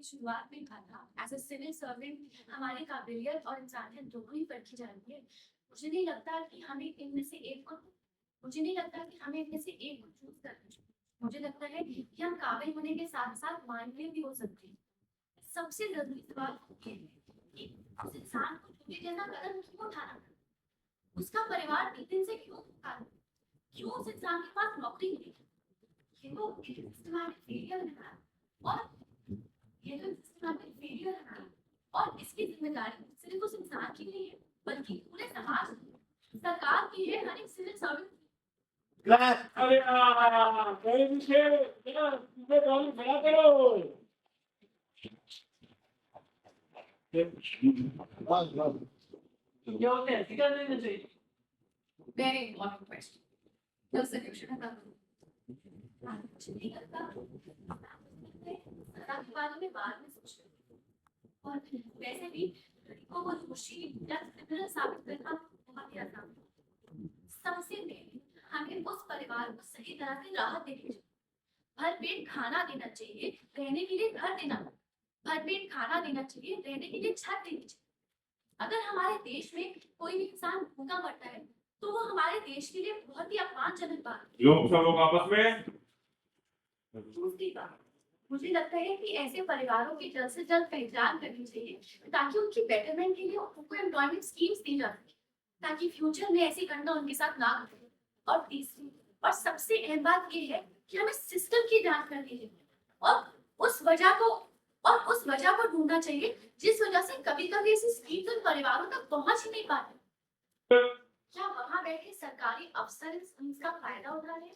शुरुआत में कहा था, एज अ सिविल सर्वेंट हमारी काबिलियत और इंसानियत दोनों ही परखी जाती है। मुझे नहीं लगता कि हमें इनमें से एक को मुझे नहीं लगता कि हमें इनमें से एक को चूज करना चाहिए। मुझे लगता है कि हम काबिल होने के साथ साथ मानवीय भी हो सकते हैं। सबसे जरूरी सवाल ये है कि उस इंसान को चुने जैसा कदम क्यों उठाना पड़ा? उसका परिवार 3 दिन से क्यों भूखा था? क्यों उस इंसान के पास नौकरी नहीं थी? ये तो एक सिस्टमैटिक फेलियर है। और ये तो सिस्टमैटिक फेलियर है। और इसकी जिम्मेदारी सिर्फ उस इंसान की नहीं है, बल्कि पूरे समाज की, सरकार की है, हर एक सिविल सर्वेंट की। अरे कोई भी से इसे कॉल बना करो। बस बस क्या होते हैं ऐसी कर देना चाहिए। Very important question. No solution है तब। मुझे नहीं लगता सदा के बारे में बाद में सोचना। और वैसे भी लड़कों को दोषी या क्रिमिनल साबित करना बहुत ही आसान है। सबसे पहले हमें उस परिवार को सही तरह से राहत देनी चाहिए। भरपेट खाना देना चाहिए, रहने के लिए घर देना, भरपेट खाना देना चाहिए, रहने के लिए छत देनी चाहिए। अगर हमारे देश में कोई भी इंसान भूखा मरता है तो वो हमारे देश के लिए बहुत ही अपमानजनक बात है। लोग सब लोग आपस में दूसरी बात, मुझे लगता है कि ऐसे परिवारों की जल्द से जल्द पहचान करनी चाहिए ताकि उनकी बेटरमेंट के लिए उनको एम्प्लॉयमेंट स्कीम्स दी जा सके, ताकि फ्यूचर में ऐसी घटना उनके साथ ना घटे। और तीसरी और सबसे अहम बात ये है कि हमें सिस्टम की जांच करनी चाहिए और उस वजह को ढूंढना चाहिए जिस वजह से कभी कभी ऐसी स्कीम्स उन परिवारों तक पहुंच ही नहीं पाती। क्या वहां बैठे सरकारी अफसर इसका फायदा उठा रहे हैं?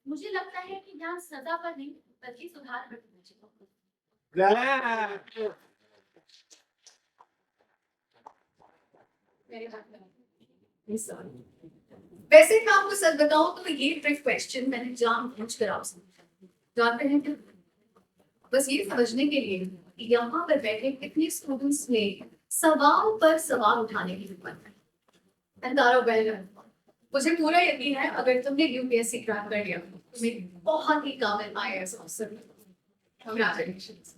मुझे लगता है कि ध्यान सजा पर नहीं बल्कि सुधार पर होना चाहिए। मेरे हाथ में वैसे मैं आपको सच बताऊं तो ये ट्रिक क्वेश्चन मैंने जानबूझ कर आपसे जानते हैं क्या? बस ये समझने के लिए कि यहाँ पर बैठे कितने स्टूडेंट्स ने सवाल पर सवाल उठाने की हिम्मत है। तारो बहन, मुझे पूरा यकीन है अगर तुमने यूपीएससी क्रैक कर लिया तुम्हें बहुत ही काबिल आईएएस अफसर। कांग्रेचुलेशंस।